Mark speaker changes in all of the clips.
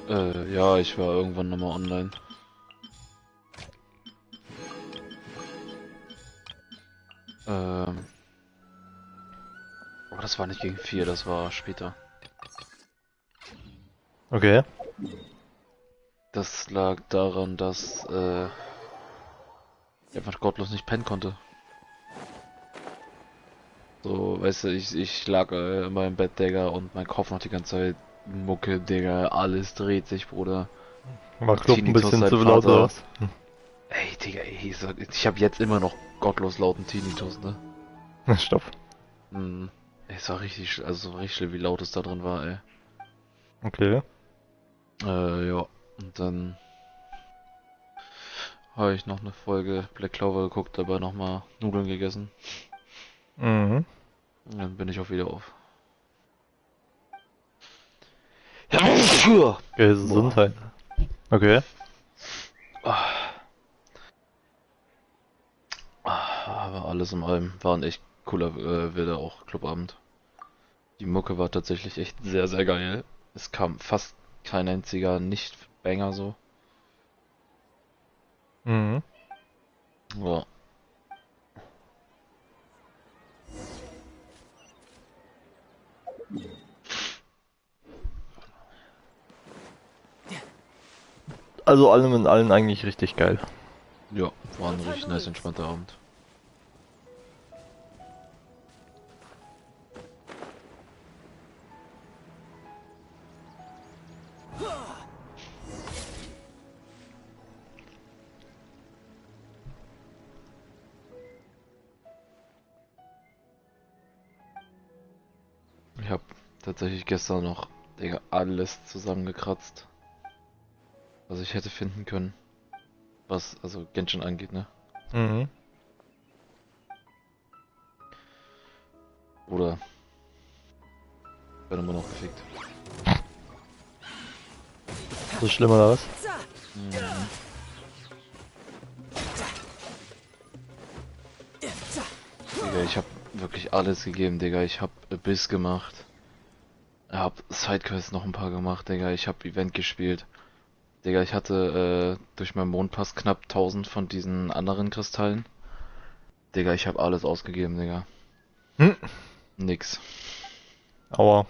Speaker 1: Ja, ich war irgendwann nochmal online. Aber das war nicht gegen 4, das war später.
Speaker 2: Okay.
Speaker 1: Das lag daran, dass ich einfach gottlos nicht pennen konnte. So, weißt du, ich lag immer im Bett, Digga, und mein Kopf noch die ganze Zeit Mucke, Digga, alles dreht sich, Bruder.
Speaker 2: War Club ein
Speaker 1: Tinnitus,
Speaker 2: bisschen
Speaker 1: sein
Speaker 2: zu laut oder
Speaker 1: Vater.
Speaker 2: was?
Speaker 1: Ey, Digga, ey, ich hab jetzt immer noch gottlos lauten Tinnitus, ne?
Speaker 2: Stopp.
Speaker 1: Hm. Es war richtig, also richtig schlimm, wie laut es da drin war, ey.
Speaker 2: Okay.
Speaker 1: Ja. Und dann habe ich noch eine Folge Black Clover geguckt, dabei nochmal Nudeln gegessen.
Speaker 2: Mhm.
Speaker 1: Und dann bin ich auch wieder auf. Ja, boah.
Speaker 2: Gesundheit. Okay.
Speaker 1: Aber alles in allem war ein echt cooler, wilder auch Clubabend. Die Mucke war tatsächlich echt sehr, sehr geil. Es kam fast kein einziger Nicht-Banger so.
Speaker 2: Mhm.
Speaker 1: Ja.
Speaker 2: Also allem in allem eigentlich richtig geil.
Speaker 1: Ja, war ein richtig nice, entspannter Abend. Ich habe tatsächlich gestern noch, Digga, alles zusammengekratzt, was ich hätte finden können. Was, also Genshin angeht, ne?
Speaker 2: Mhm.
Speaker 1: Oder werden immer noch gefickt.
Speaker 2: So schlimm oder was?
Speaker 1: Mhm. Digga, ich hab wirklich alles gegeben, Digga. Ich hab Abyss gemacht. Hab Sidequests noch ein paar gemacht, Digga. Ich hab Event gespielt. Digga, ich hatte durch meinen Mondpass knapp 1000 von diesen anderen Kristallen. Digga, ich hab alles ausgegeben, Digga.
Speaker 2: Hm.
Speaker 1: Nix.
Speaker 2: Aua.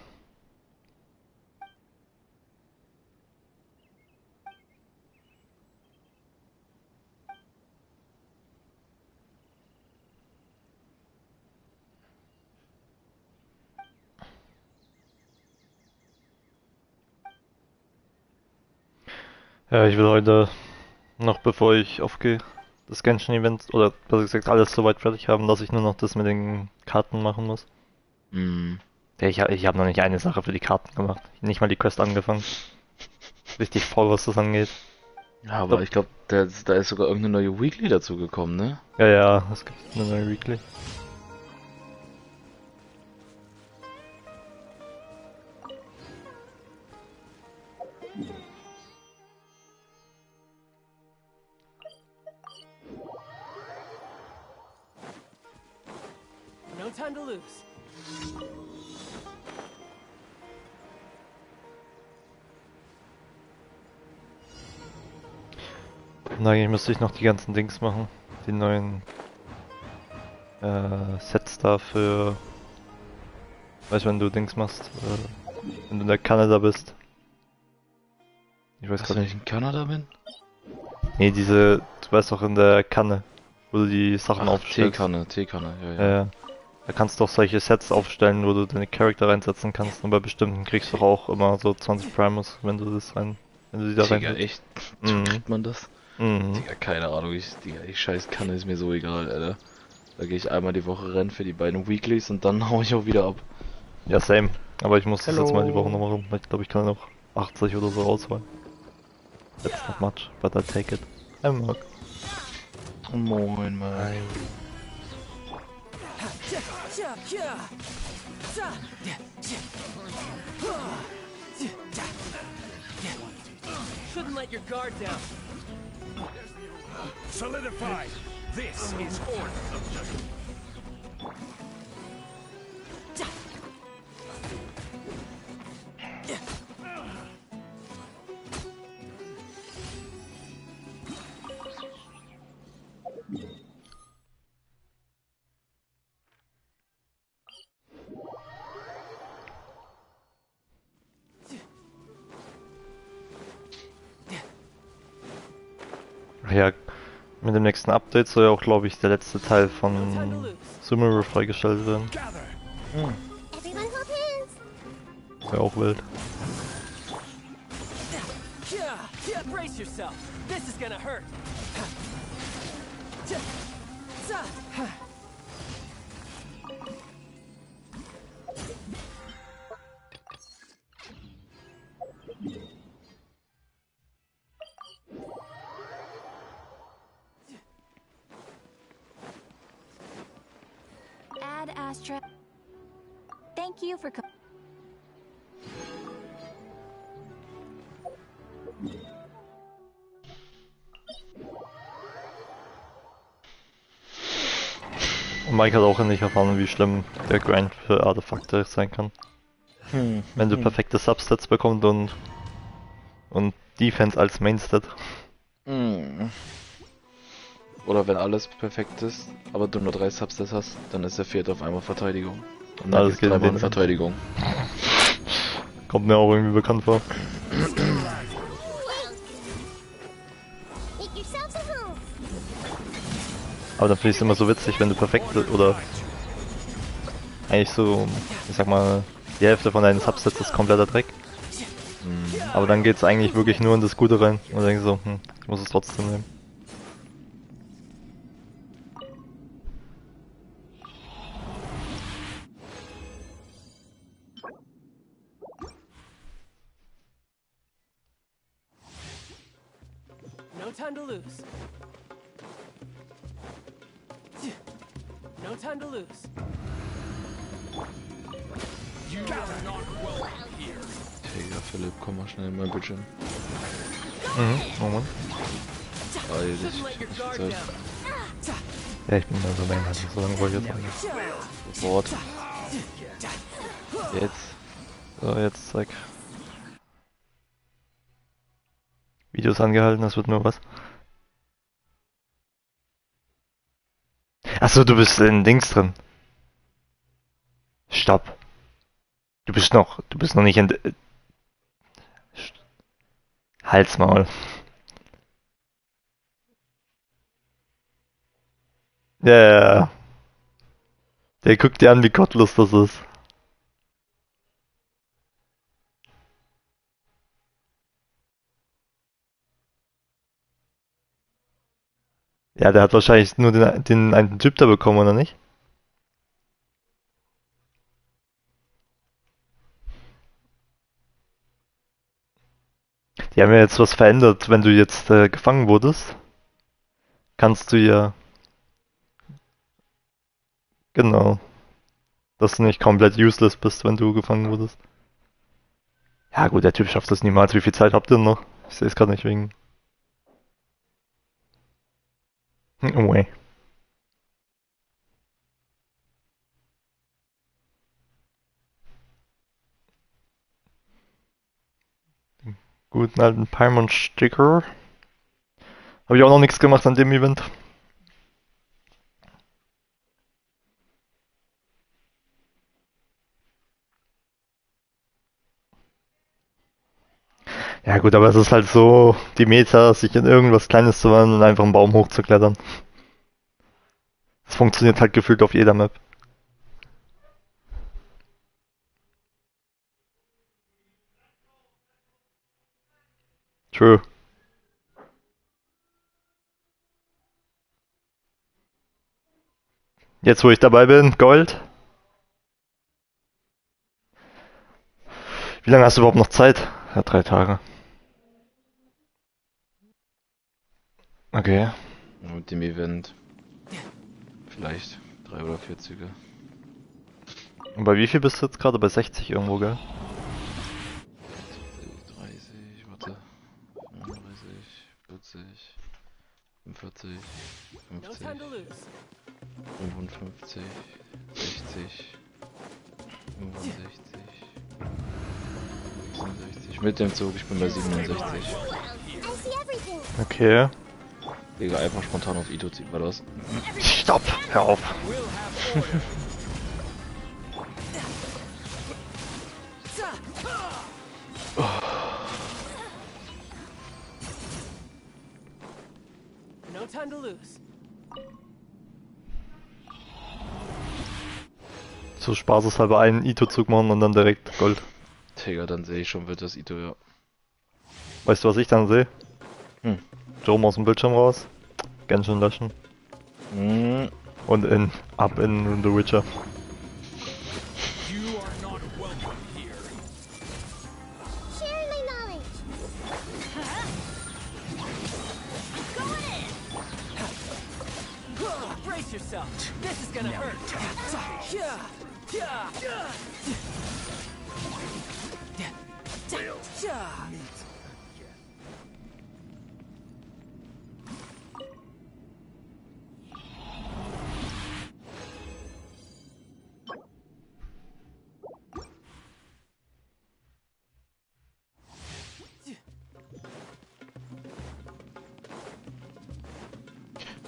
Speaker 2: Ja, ich will heute noch, bevor ich aufgehe, das Genshin-Event, oder besser gesagt alles soweit fertig haben, dass ich nur noch das mit den Karten machen muss.
Speaker 1: Hm.
Speaker 2: Ja, ich hab noch nicht eine Sache für die Karten gemacht. Nicht mal die Quest angefangen. Richtig faul, was das angeht.
Speaker 1: Ja,
Speaker 2: Ich
Speaker 1: aber
Speaker 2: glaub,
Speaker 1: ich glaube, da ist sogar irgendeine neue Weekly dazu gekommen, ne?
Speaker 2: ja, es gibt eine neue Weekly.
Speaker 3: No time to lose.
Speaker 2: Und eigentlich müsste ich noch die ganzen Dings machen. Die neuen Sets da für, weißt du, wenn du Dings machst, wenn du in der Kanada bist. Ich weiß
Speaker 1: Was,
Speaker 2: gerade
Speaker 1: wenn ich
Speaker 2: nicht.
Speaker 1: in Kanada bin?
Speaker 2: Nee, diese, du weißt doch in der Kanne, wo du die Sachen
Speaker 1: Ach,
Speaker 2: aufstellst.
Speaker 1: Teekanne, ja, ja.
Speaker 2: Da kannst du auch solche Sets aufstellen, wo du deine Charakter reinsetzen kannst. Und bei bestimmten kriegst du auch immer so 20 Primus, wenn du wenn du die da
Speaker 1: Digga,
Speaker 2: reinsetzt.
Speaker 1: echt? So
Speaker 2: Mhm.
Speaker 1: kriegt man das?
Speaker 2: Mhm.
Speaker 1: Digga, keine Ahnung, Digga, ich scheiß Kanne ist mir so egal, Alter. Da gehe ich einmal die Woche rennen für die beiden Weeklies und dann hau ich auch wieder ab.
Speaker 2: Ja, same. Aber ich muss das jetzt mal die Woche
Speaker 1: Hello.
Speaker 2: noch machen, weil ich glaube, ich kann noch 80 oder so rausholen. That's not much, but I take it. I'm not.
Speaker 1: Moin, Mann.
Speaker 3: Shouldn't let your guard down.
Speaker 4: Solidified. This is order.
Speaker 2: Ja, mit dem nächsten Update soll ja auch, glaube ich, der letzte Teil
Speaker 3: No time to
Speaker 2: von
Speaker 3: lose.
Speaker 2: Sumeru freigestellt werden.
Speaker 4: Gather.
Speaker 5: Everyone hold hands.
Speaker 2: Wäre auch wild.
Speaker 3: Yeah, brace yourself. This is gonna hurt.
Speaker 5: Ad Astra. Thank you for
Speaker 2: Und Mike hat auch endlich erfahren, wie schlimm der Grind für Artefakte sein kann. Wenn du perfekte Substats bekommst und Defense als Mainstat.
Speaker 1: Oder wenn alles perfekt ist, aber du nur 3 Substats hast, dann ist der vierte auf einmal Verteidigung. Und
Speaker 2: Na,
Speaker 1: dann
Speaker 2: das
Speaker 1: geht's
Speaker 2: geht in
Speaker 1: dreimal
Speaker 2: den-
Speaker 1: Verteidigung.
Speaker 2: Kommt mir auch irgendwie bekannt vor.
Speaker 5: make yourselves at home.
Speaker 2: Aber dann finde ich es immer so witzig, wenn du perfekt oder eigentlich so, ich sag mal, die Hälfte von deinen Substats ist kompletter Dreck. Aber dann geht's eigentlich wirklich nur in das Gute rein. Und dann denkst du so, ich muss es trotzdem nehmen.
Speaker 3: No time to lose. No time to lose.
Speaker 4: You are not welcome here.
Speaker 1: Digga, Philipp, komm mal schnell in mein Bildschirm.
Speaker 2: Moment.
Speaker 1: Eil dich,
Speaker 3: Shouldn't let your
Speaker 1: nicht
Speaker 3: guard
Speaker 1: Zeit.
Speaker 3: down.
Speaker 2: Ja, ich bin da so länger, also so lange wollte ich jetzt eigentlich.
Speaker 1: Sofort. Jetzt.
Speaker 2: So, jetzt zeig. Videos angehalten, das wird nur was. Achso, du bist in Dings drin. Stopp. Du bist noch nicht in... Halsmaul. Ja, ja, ja. Der guckt dir an, wie gottlos das ist. Ja, der hat wahrscheinlich nur den einen Typ da bekommen, oder nicht? Die haben ja jetzt was verändert, wenn du jetzt gefangen wurdest. Kannst du ja... Genau. Dass du nicht komplett useless bist, wenn du gefangen wurdest. Ja gut, der Typ schafft das niemals. Wie viel Zeit habt ihr noch? Ich sehe es gerade nicht wegen... Oh, ey. Guten alten Paimon-Sticker. Habe ich auch noch nichts gemacht an dem Event. Ja gut, aber es ist halt so die Meta, sich in irgendwas Kleines zu wandeln und einfach einen Baum hochzuklettern. Das funktioniert halt gefühlt auf jeder Map. True. Jetzt wo ich dabei bin, Gold. Wie lange hast du überhaupt noch Zeit? Ja, 3 Tage. Okay.
Speaker 1: Mit dem Event. Vielleicht 3 oder 4 Züge.
Speaker 2: Und bei wie viel bist du jetzt gerade? Bei 60 irgendwo, gell?
Speaker 1: 30, warte. 35, 40, 45,
Speaker 3: No
Speaker 1: 50,
Speaker 3: time to lose.
Speaker 1: 55, 60, 65, 66. Mit dem Zug, ich bin bei 67.
Speaker 5: I see everything.
Speaker 2: Okay.
Speaker 1: Digga, einfach spontan auf Ito ziehen, war das?
Speaker 2: Stopp! Hör auf!
Speaker 3: time to lose.
Speaker 2: So spaßeshalber einen Ito-Zug machen und dann direkt Gold.
Speaker 1: Digga, dann sehe ich schon, wird das Ito, ja.
Speaker 2: Weißt du, was ich dann sehe?
Speaker 1: Hm.
Speaker 2: Strom aus dem Bildschirm raus, Genshin löschen
Speaker 1: Hm.
Speaker 2: und ab in The Witcher.
Speaker 4: You are not welcome here.
Speaker 5: Share my knowledge.
Speaker 3: Brace yourself. This is gonna hurt. Yeah. Yeah.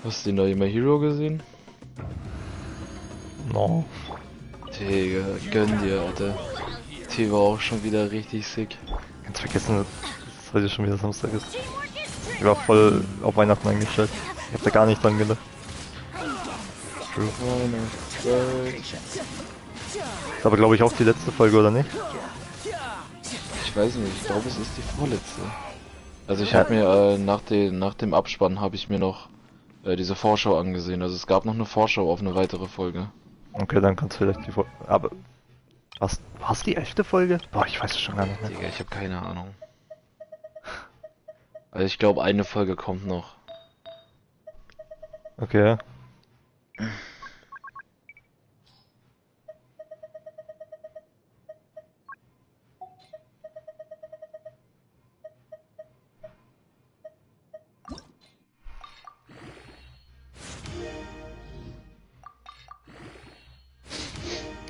Speaker 1: Hast du die neue My Hero gesehen?
Speaker 2: No.
Speaker 1: Digga, gönn dir, Alter. Die war auch schon wieder richtig sick.
Speaker 2: Ganz vergessen, dass heute schon wieder Samstag ist. Ich war voll auf Weihnachten eingestellt. Ich hab da gar nicht dran gedacht. True. Ist aber glaube ich auch die letzte Folge, oder nicht?
Speaker 1: Ich weiß nicht, ich glaube es ist die vorletzte. Also ich habe mir nach dem Abspann habe ich mir noch diese Vorschau angesehen. Also es gab noch eine Vorschau auf eine weitere Folge.
Speaker 2: Okay, dann kannst du vielleicht die Folge. Aber. Was die 11. Folge? Boah, ich weiß es schon gar nicht mehr.
Speaker 1: Digga, ich habe keine Ahnung. Also ich glaube eine Folge kommt noch.
Speaker 2: Okay.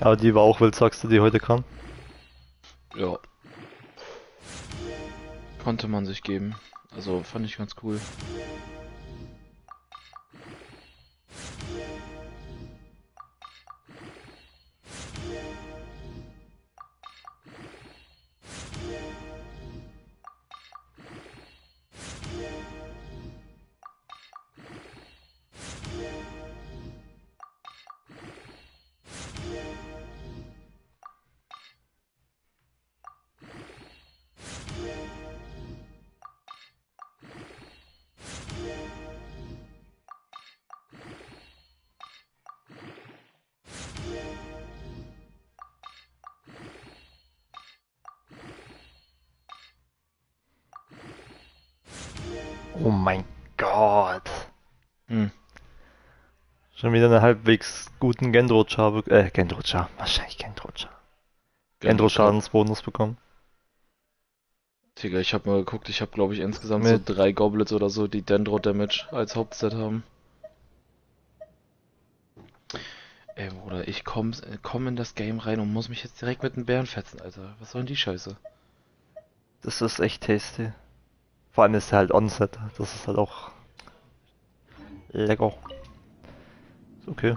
Speaker 2: Aber die war auch wild, sagst du, die heute kam?
Speaker 1: Ja. Konnte man sich geben. Also fand ich ganz cool.
Speaker 2: Oh mein Gott.
Speaker 1: Hm.
Speaker 2: Schon wieder eine halbwegs guten Gendro-Char, wahrscheinlich Gendro-Schadensbonus bekommen.
Speaker 1: Digga, ich habe mal geguckt, ich habe glaube ich insgesamt
Speaker 2: Mit
Speaker 1: so 3 Goblets oder so, die Dendro Damage als Hauptset haben. Ey Bruder, ich komm in das Game rein und muss mich jetzt direkt mit den Bären fetzen, Alter. Was soll denn die Scheiße?
Speaker 2: Das ist echt tasty. Vor allem ist er halt Onset. Das ist halt auch lecker. Ist okay.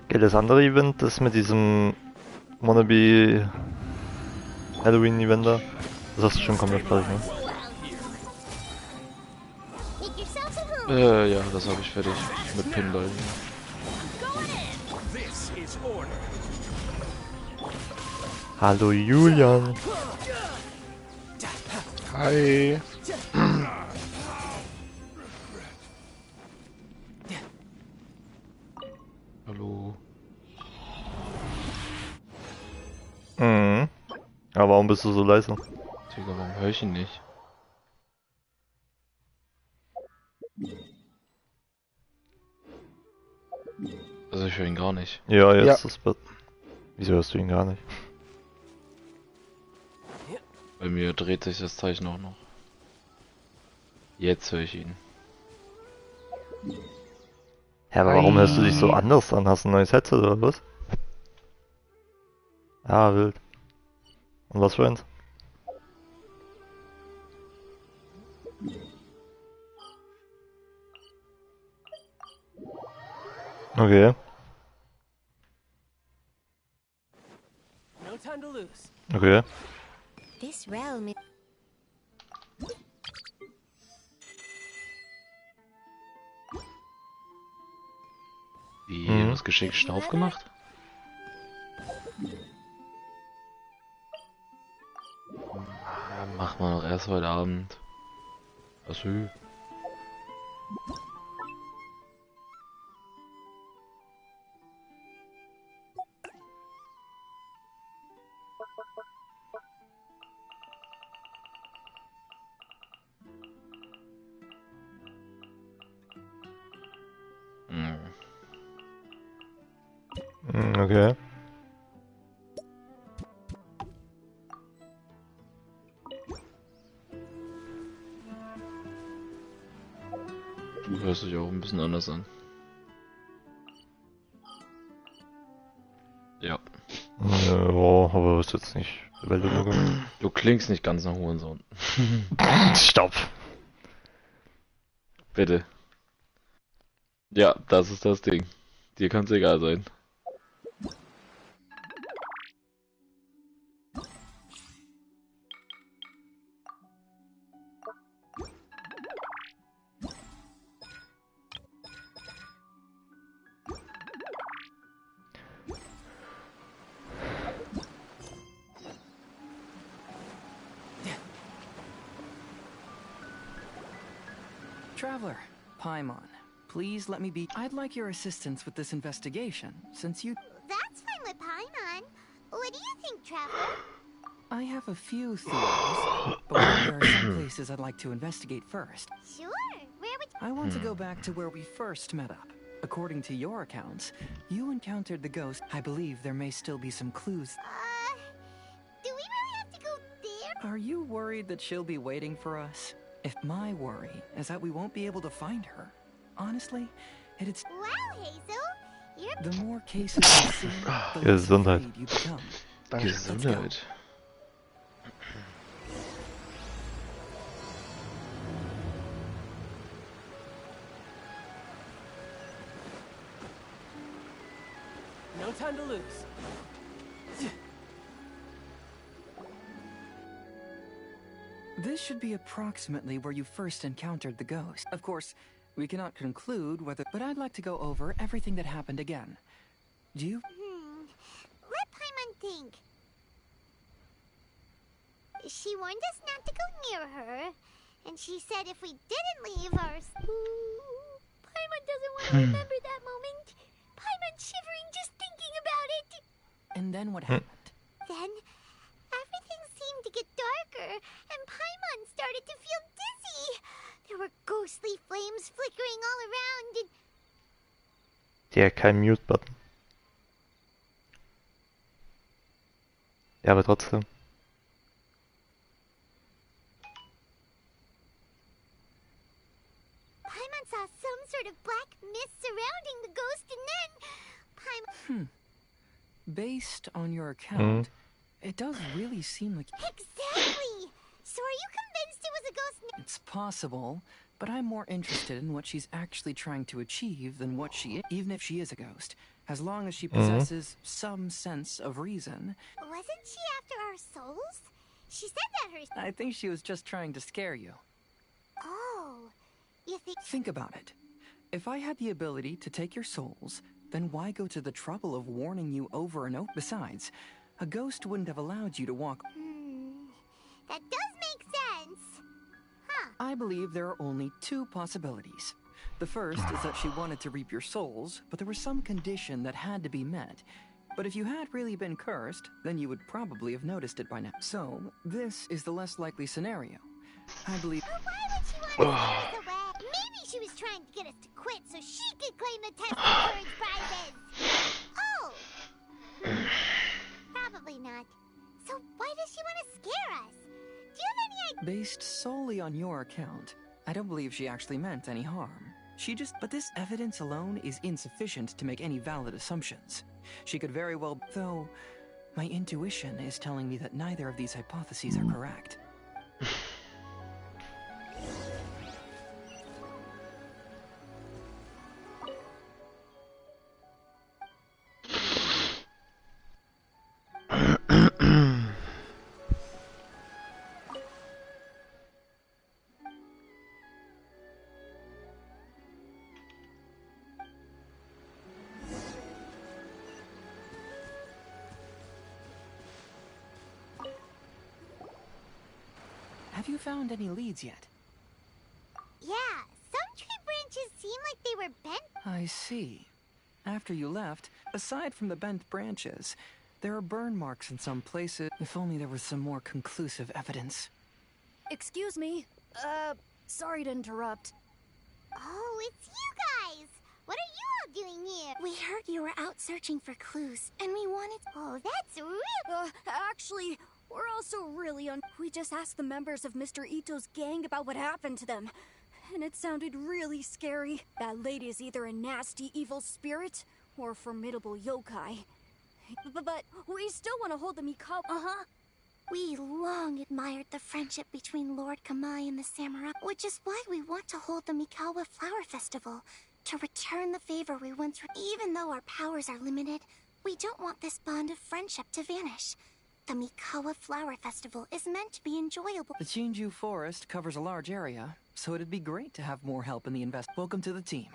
Speaker 2: Okay, das andere Event, das mit diesem Wannabe Halloween Event da, das hast du schon komplett fertig, ne?
Speaker 5: Make yourselves at home.
Speaker 1: Ja, das habe ich fertig. Mit Pinball.
Speaker 4: This is order.
Speaker 2: Hallo Julian.
Speaker 1: Hi. Hallo.
Speaker 2: Mhm. Aber warum bist du so leise?
Speaker 1: Digga, warum höre ich ihn nicht? Also ich höre ihn gar nicht.
Speaker 2: Ja, jetzt ist das. Wieso hörst du ihn gar nicht?
Speaker 1: Bei mir dreht sich das Zeichen auch noch. Jetzt höre ich ihn.
Speaker 2: Ja, aber warum hörst du dich so anders an? Hast du ein neues Headset oder was? Ah, wild. Und was für eins? Okay. Okay.
Speaker 5: This realm is
Speaker 1: Wie,
Speaker 2: Mhm.
Speaker 1: was geschickt Staub gemacht? Machen wir noch erst heute Abend. Was hü? Hm.
Speaker 2: Okay.
Speaker 1: Du hörst dich auch ein bisschen anders an. Ja.
Speaker 2: Ja, aber ist jetzt nicht Weltuntergang.
Speaker 1: Du klingst nicht ganz nach Hurensohn.
Speaker 2: Stopp!
Speaker 1: Bitte. Ja, das ist das Ding. Dir kann's egal sein.
Speaker 3: Traveler, Paimon, please let me be. I'd like your assistance with this investigation, since you.
Speaker 5: That's fine with Paimon. What do you think, Traveler?
Speaker 3: I have a few theories, but there are some places I'd like to investigate first.
Speaker 5: Sure. Where would
Speaker 3: I want to go back to where we first met up. According to your accounts, you encountered the ghost. I believe there may still be some clues.
Speaker 5: do we really have to go there?
Speaker 3: Are you worried that she'll be waiting for us? If my worry is that we won't be able to find her. Honestly, it's
Speaker 5: Wow, Hazel. You're
Speaker 3: the more cases you see, the less
Speaker 2: Gesundheit.
Speaker 3: afraid you become.
Speaker 1: Gesundheit.
Speaker 3: No time to lose. This should be approximately where you first encountered the ghost. Of course, we cannot conclude whether, but I'd like to go over everything that happened again. Do you?
Speaker 5: Let Paimon think. She warned us not to go near her, and she said if we didn't leave our... Paimon doesn't want to remember that moment. Paimon's shivering just thinking about it.
Speaker 3: And then what happened?
Speaker 5: Then, everything seemed to get darker, and Paimon started to feel dizzy. There were ghostly flames flickering all around, and...
Speaker 2: Der hat keinen Mute-Button. Ja, aber trotzdem.
Speaker 5: Paimon saw some sort of black mist surrounding the ghost, and then... Paimon...
Speaker 3: Based on your account, it does really seem like
Speaker 5: Exactly! So are you convinced it was a ghost?
Speaker 3: it's possible, but I'm more interested in what she's actually trying to achieve than what she is, even if she is a ghost. As long as she possesses some sense of reason.
Speaker 5: Wasn't she after our souls? She said that her...
Speaker 3: I think she was just trying to scare you.
Speaker 5: Oh, you think...
Speaker 3: Think about it. If I had the ability to take your souls, then why go to the trouble of warning you over and over? Besides, a ghost wouldn't have allowed you to walk.
Speaker 5: That does make sense. Huh.
Speaker 3: I believe there are only two possibilities. The first is that she wanted to reap your souls, but there was some condition that had to be met. But if you had really been cursed, then you would probably have noticed it by now. So, this is the less likely scenario. I believe...
Speaker 5: But why would she want to send us away? Maybe she was trying to get us to quit so she could claim the test of courage prizes. Oh! Probably not. So why does she want to scare us? Do you have any idea?
Speaker 3: Based solely on your account, I don't believe she actually meant any harm. She just... But this evidence alone is insufficient to make any valid assumptions. She could very well... Though, my intuition is telling me that neither of these hypotheses are correct. found any leads yet?
Speaker 5: Yeah, some tree branches seem like they were bent.
Speaker 3: I see. After you left, aside from the bent branches, there are burn marks in some places. If only there was some more conclusive evidence.
Speaker 6: Excuse me. Sorry to interrupt.
Speaker 5: Oh, it's you guys! What are you all doing here? We heard you were out searching for clues, and we wanted... Oh, that's real...
Speaker 6: Actually, we're also really We just asked the members of Mr. Ito's gang about what happened to them. And it sounded really scary. That lady is either a nasty evil spirit or a formidable yokai. But we still want to hold the Mikawa.
Speaker 5: Uh-huh. We long admired the friendship between Lord Kamai and the samurai, which is why we want to hold the Mikawa Flower Festival, to return the favor we once... Even though our powers are limited, we don't want this bond of friendship to vanish. The Mikawa Flower Festival is meant to be enjoyable.
Speaker 3: The Chinju Forest covers a large area, so it'd be great to have more help in the Welcome to the team.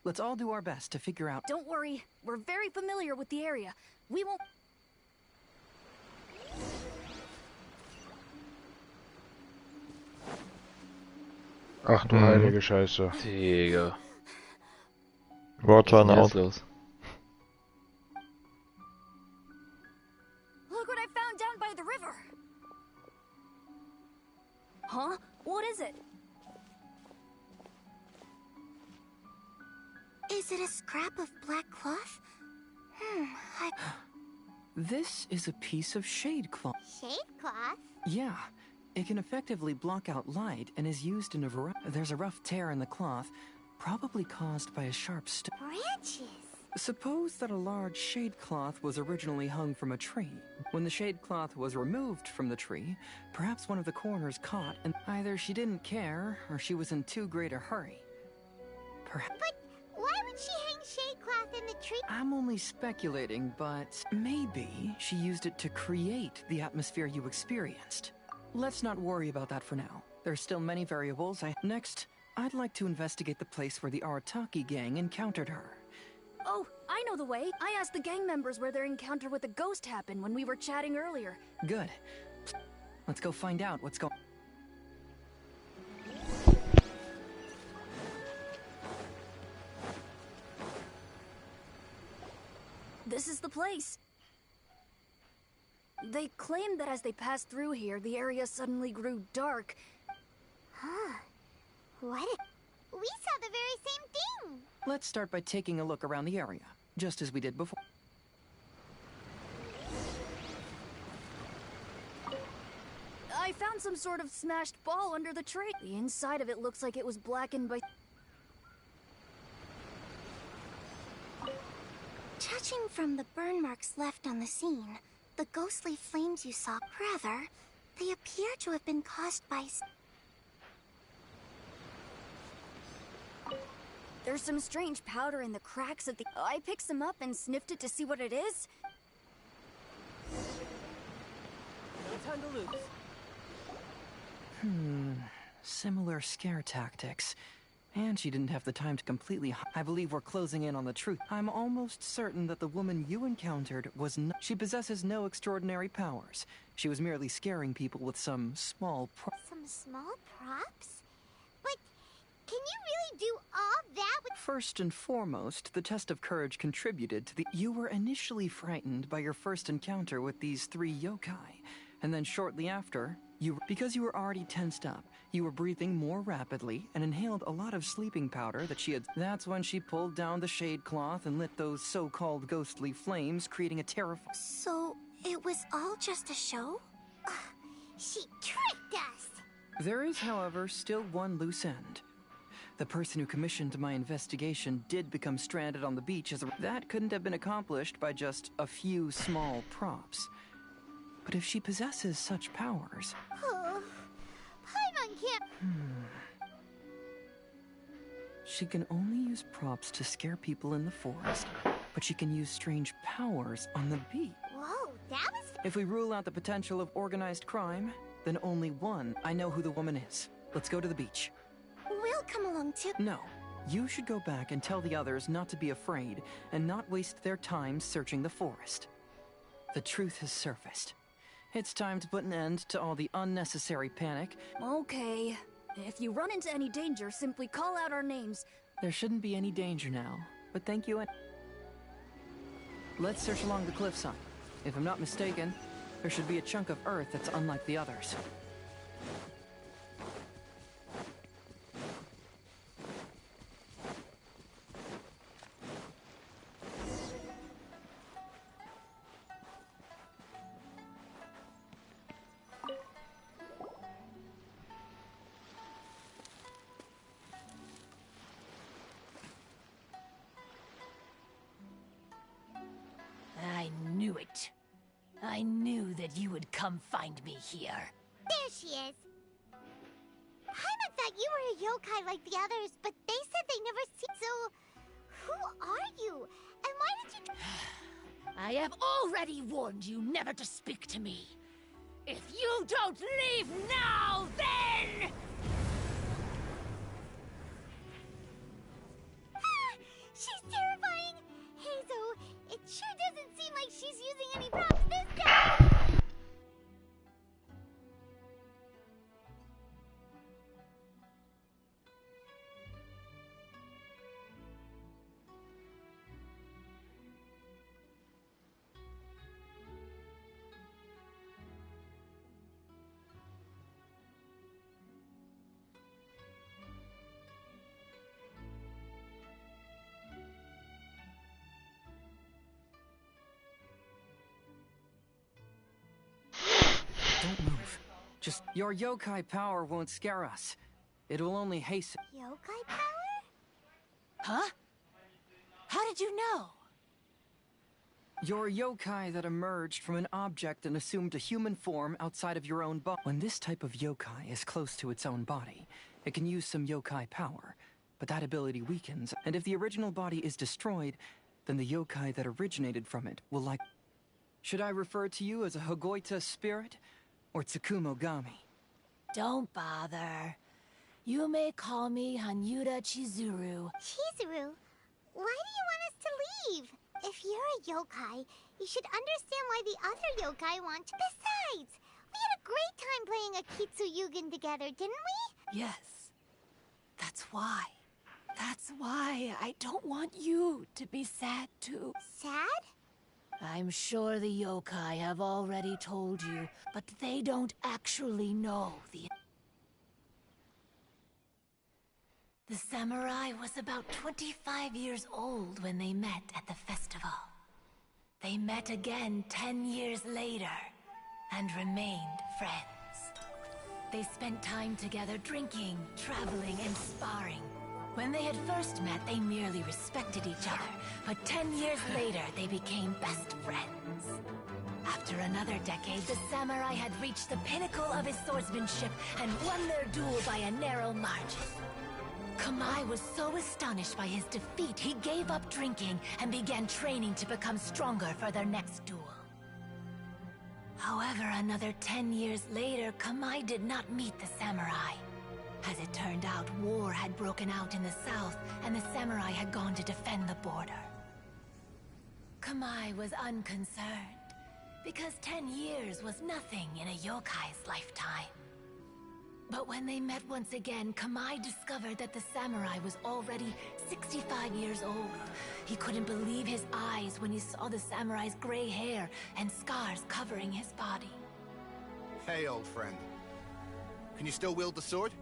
Speaker 3: Let's all do our best to figure out...
Speaker 6: Don't worry, we're very familiar with the area. We won't...
Speaker 7: Ach du heilige Scheiße.
Speaker 1: Digga.
Speaker 2: Water
Speaker 1: Was ist denn
Speaker 2: out.
Speaker 1: jetzt los?
Speaker 6: Look what I found down by the river! Huh? What is it?
Speaker 5: Is it a scrap of black cloth?
Speaker 3: This is a piece of shade cloth.
Speaker 5: Shade cloth?
Speaker 3: Yeah, it can effectively block out light and is used in a variety... There's a rough tear in the cloth, probably caused by a sharp stone.
Speaker 5: Branches?
Speaker 3: Suppose that a large shade cloth was originally hung from a tree. When the shade cloth was removed from the tree, perhaps one of the corners caught, and either she didn't care or she was in too great a hurry. Perhaps...
Speaker 5: But why would she hang shade cloth in the tree?
Speaker 3: I'm only speculating, but maybe she used it to create the atmosphere you experienced. Let's not worry about that for now. There's still many variables. Next, I'd like to investigate the place where the Arataki gang encountered her.
Speaker 6: Oh, I know the way. I asked the gang members where their encounter with the ghost happened when we were chatting earlier.
Speaker 3: Good. Let's go find out what's going on.
Speaker 6: This is the place. They claimed that as they passed through here, the area suddenly grew dark.
Speaker 5: Huh. What? We saw the very same thing!
Speaker 3: Let's start by taking a look around the area, just as we did before.
Speaker 6: I found some sort of smashed ball under the tree. The inside of it looks like it was blackened by...
Speaker 5: Judging from the burn marks left on the scene, the ghostly flames you saw, rather, they appear to have been caused by...
Speaker 6: There's some strange powder in the cracks of the... I picked some up and sniffed it to see what it is.
Speaker 3: No time to lose. Similar scare tactics. And she didn't have the time to completely... I believe we're closing in on the truth. I'm almost certain that the woman you encountered was not... She possesses no extraordinary powers. She was merely scaring people with some small...
Speaker 5: Some small props? But can you really do all that with...
Speaker 3: First and foremost, the test of courage contributed to the... You were initially frightened by your first encounter with these three yokai. And then shortly after, because you were already tensed up, you were breathing more rapidly and inhaled a lot of sleeping powder that she had... That's when she pulled down the shade cloth and lit those so-called ghostly flames, creating a terrifying...
Speaker 5: So, it was all just a show? She tricked us!
Speaker 3: There is, however, still one loose end. The person who commissioned my investigation did become stranded on the beach as a... That couldn't have been accomplished by just a few small props. But if she possesses such powers...
Speaker 5: Oh, Paimon can't...
Speaker 3: She can only use props to scare people in the forest, but she can use strange powers on the beach.
Speaker 5: Whoa, that was...
Speaker 3: If we rule out the potential of organized crime, then only one. I know who the woman is. Let's go to the beach.
Speaker 5: We'll come along too.
Speaker 3: No. You should go back and tell the others not to be afraid and not waste their time searching the forest. The truth has surfaced. It's time to put an end to all the unnecessary panic.
Speaker 6: Okay. If you run into any danger, simply call out our names.
Speaker 3: There shouldn't be any danger now, but thank you. Let's search along the cliffside. If I'm not mistaken, there should be a chunk of earth that's unlike the others.
Speaker 8: I knew it. I knew that you would come find me here.
Speaker 5: There she is. Paimon thought you were a yokai like the others, but they said they never seen. So, who are you? And why did you?
Speaker 8: I have already warned you never to speak to me. If you don't leave now, then...
Speaker 5: She's terrifying. Hazel, it sure doesn't seem like she's using any props this time.
Speaker 3: Don't move. Just your yokai power won't scare us. It will only hasten.
Speaker 5: Yokai power?
Speaker 8: Huh? How did you know?
Speaker 3: You're a yokai that emerged from an object and assumed a human form outside of your own body. When this type of yokai is close to its own body, it can use some yokai power, but that ability weakens, and if the original body is destroyed, then the yokai that originated from it will like... Should I refer to you as a Hagoita spirit, or Tsukumogami?
Speaker 8: Don't bother. You may call me Hanyuda Chizuru.
Speaker 5: Chizuru, why do you want us to leave? If you're a yokai, you should understand why the other yokai want to. Besides, we had a great time playing a Kitsu-yugen together, didn't we?
Speaker 8: Yes. That's why. That's why I don't want you to be sad too.
Speaker 5: Sad?
Speaker 8: I'm sure the yokai have already told you, but they don't actually know the... The samurai was about 25 years old when they met at the festival. They met again 10 years later and remained friends. They spent time together drinking, traveling, and sparring. When they had first met, they merely respected each other, but 10 years later, they became best friends. After another decade, the samurai had reached the pinnacle of his swordsmanship and won their duel by a narrow margin. Kamai was so astonished by his defeat, he gave up drinking and began training to become stronger for their next duel. However, another 10 years later, Kamai did not meet the samurai. As it turned out, war had broken out in the south, and the samurai had gone to defend the border. Kamai was unconcerned, because 10 years was nothing in a yokai's lifetime. But when they met once again, Kamai discovered that the samurai was already 65 years old. He couldn't believe his eyes when he saw the samurai's gray hair and scars covering his body.
Speaker 9: Hey, old friend. Can you still wield the sword?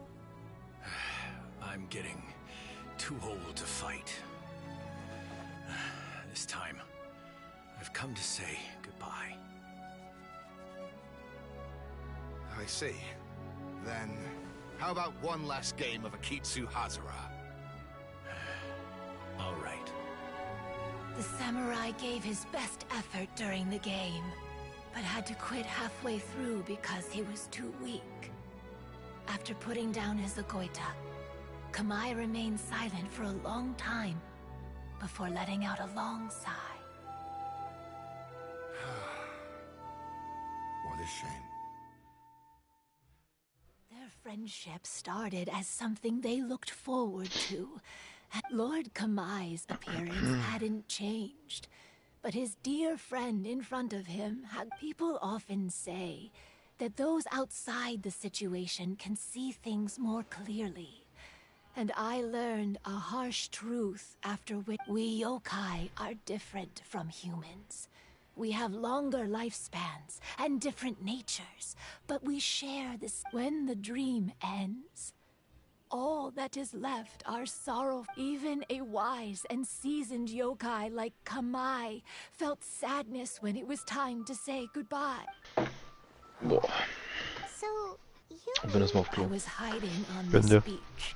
Speaker 4: I'm getting too old to fight. This time, I've come to say goodbye.
Speaker 9: I see. Then, how about one last game of Akitsu Hazara?
Speaker 4: All right.
Speaker 8: The samurai gave his best effort during the game, but had to quit halfway through because he was too weak. After putting down his Agoita, Kamai remained silent for a long time before letting out a long sigh.
Speaker 9: What a shame.
Speaker 8: Their friendship started as something they looked forward to. Lord Kamai's appearance hadn't changed, but his dear friend in front of him had... People often say that those outside the situation can see things more clearly. And I learned a harsh truth after which we yokai are different from humans. We have longer lifespans and different natures, but we share this. When the dream ends, all that is left are sorrow. Even a wise and seasoned yokai like Kamai felt sadness when it was time to say goodbye.
Speaker 1: Boah.
Speaker 5: So, you...
Speaker 1: Bin erstmal auf
Speaker 8: I
Speaker 1: Klo.
Speaker 8: was hiding on
Speaker 2: Gönn
Speaker 8: this
Speaker 2: dir.
Speaker 8: beach,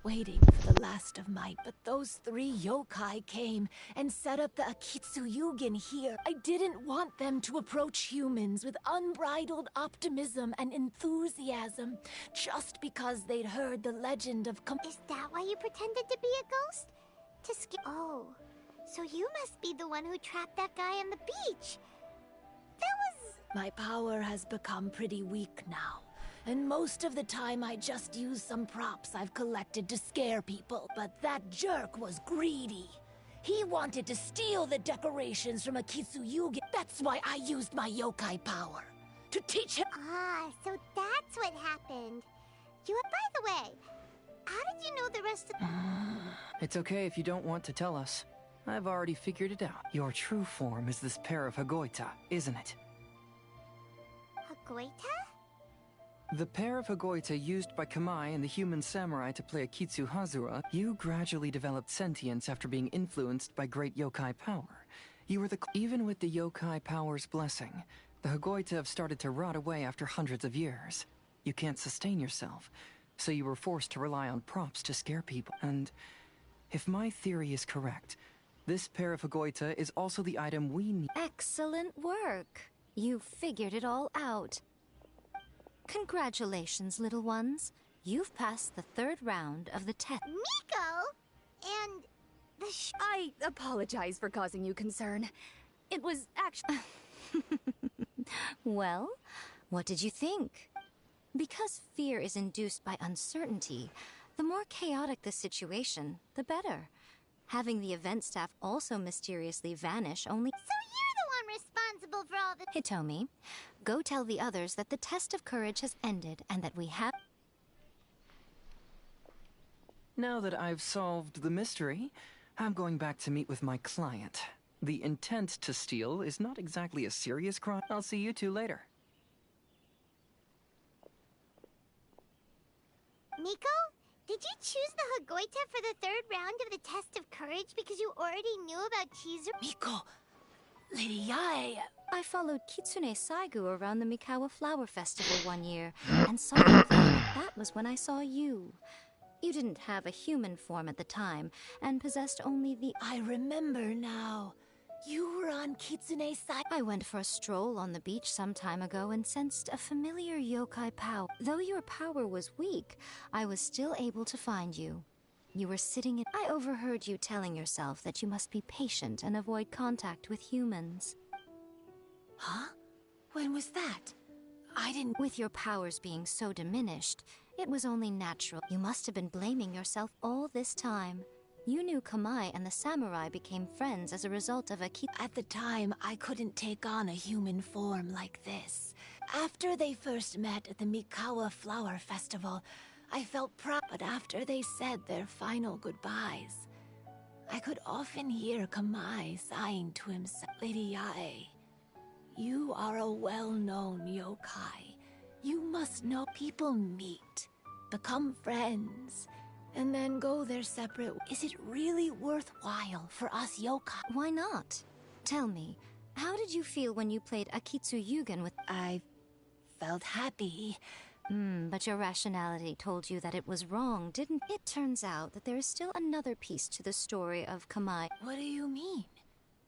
Speaker 8: waiting for the last of my... But those 3 yokai came and set up the Akitsuyugen here. I didn't want them to approach humans with unbridled optimism and enthusiasm just because they'd heard the legend of...
Speaker 5: Is that why you pretended to be a ghost? To scare... Oh, so you must be the one who trapped that guy on the beach. That was...
Speaker 8: My power has become pretty weak now. And most of the time I just use some props I've collected to scare people. But that jerk was greedy. He wanted to steal the decorations from Akitsuyugen. That's why I used my yokai power. To teach him...
Speaker 5: Ah, so that's what happened. You... By the way, how did you know the rest of...
Speaker 3: It's okay if you don't want to tell us. I've already figured it out. Your true form is this pair of Hagoita, isn't it?
Speaker 5: Hagoita?
Speaker 3: The pair of Hagoita used by Kamai and the human samurai to play Akitsu Hazura, you gradually developed sentience after being influenced by great yokai power. You were the... Even with the yokai power's blessing, the Hagoita have started to rot away after hundreds of years. You can't sustain yourself, so you were forced to rely on props to scare people. And if my theory is correct, this pair of Hagoita is also the item we need.
Speaker 10: Excellent work. You figured it all out. Congratulations, little ones. You've passed the 3rd round of the test.
Speaker 5: Miko? And... the
Speaker 6: I apologize for causing you concern. It was actually...
Speaker 10: Well, what did you think? Because fear is induced by uncertainty, the more chaotic the situation, the better. Having the event staff also mysteriously vanish only...
Speaker 5: So you're the one responsible for all the...
Speaker 10: Hitomi, go tell the others that the test of courage has ended and that we have...
Speaker 3: Now that I've solved the mystery, I'm going back to meet with my client. The intent to steal is not exactly a serious crime. I'll see you two later.
Speaker 5: Miko? Did you choose the Hagoita for the 3rd round of the test of courage because you already knew about Chizuru?
Speaker 8: Miko, Lady Yae...
Speaker 10: I followed Kitsune Saigu around the Mikawa Flower Festival one year, and suddenly that was when I saw you. You didn't have a human form at the time, and possessed only the...
Speaker 8: I remember now. You were on Kitsune Saigu.
Speaker 10: I went for a stroll on the beach some time ago and sensed a familiar yokai power. Though your power was weak, I was still able to find you. You were sitting in... I overheard you telling yourself that you must be patient and avoid contact with humans.
Speaker 8: Huh? When was that? I didn't...
Speaker 10: With your powers being so diminished, it was only natural. You must have been blaming yourself all this time. You knew Kamai and the samurai became friends as a result of a
Speaker 8: At the time, I couldn't take on a human form like this. After they first met at the Mikawa Flower Festival, I felt proud. But after they said their final goodbyes, I could often hear Kamai sighing to himself. Lady Yae, you are a well-known yokai. You must know people meet, become friends, and then go their separate... Is it really worthwhile for us yokai?
Speaker 10: Why not? Tell me, how did you feel when you played Akitsuyugen with...
Speaker 8: I felt happy.
Speaker 10: But your rationality told you that it was wrong, didn't it? It turns out that there is still another piece to the story of Kamai.
Speaker 8: What do you mean?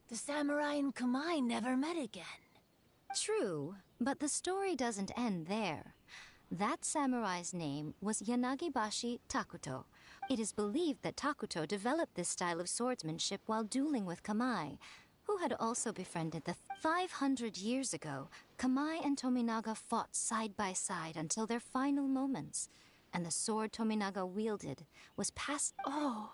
Speaker 8: The samurai and Kamai never met again.
Speaker 10: True, but the story doesn't end there. That samurai's name was Yanagibashi Takuto. It is believed that Takuto developed this style of swordsmanship while dueling with Kamai, who had also befriended the... 500 years ago, Kamai and Tominaga fought side by side until their final moments, and the sword Tominaga wielded was passed...
Speaker 8: Oh.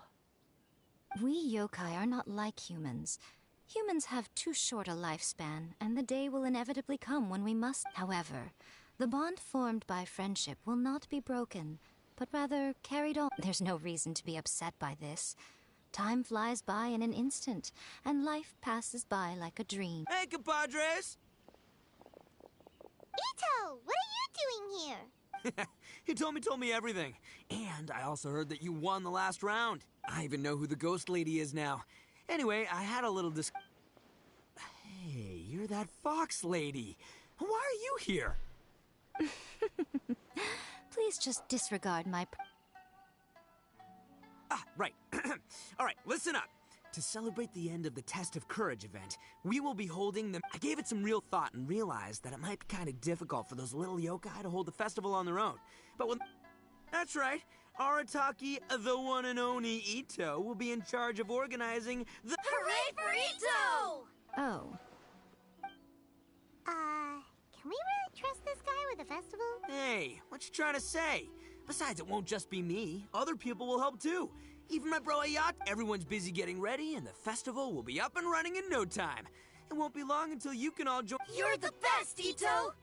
Speaker 10: We yokai are not like humans. Humans have too short a lifespan, and the day will inevitably come when we must. However, the bond formed by friendship will not be broken, but rather carried on. There's no reason to be upset by this. Time flies by in an instant, and life passes by like a dream.
Speaker 11: Hey, compadres!
Speaker 5: Ito, what are you doing here?
Speaker 11: He told me everything. And I also heard that you won the last round. I even know who the ghost lady is now. Anyway, I had a little Hey, you're that fox lady. Why are you here?
Speaker 10: Please just disregard my...
Speaker 11: Right. All right, listen up. To celebrate the end of the Test of Courage event, we will be holding them. I gave it some real thought and realized that it might be kind of difficult for those little yokai to hold the festival on their own. But when... That's right. Arataki, the one and only Ito, will be in charge of organizing the...
Speaker 6: Hooray for Ito!
Speaker 10: Oh.
Speaker 5: Can we really trust this guy with the festival?
Speaker 11: Hey, what you trying to say? Besides, it won't just be me. Other people will help too. Even my bro Ayat. Everyone's busy getting ready, and the festival will be up and running in no time. It won't be long until you can all join.
Speaker 6: You're the best, Ito!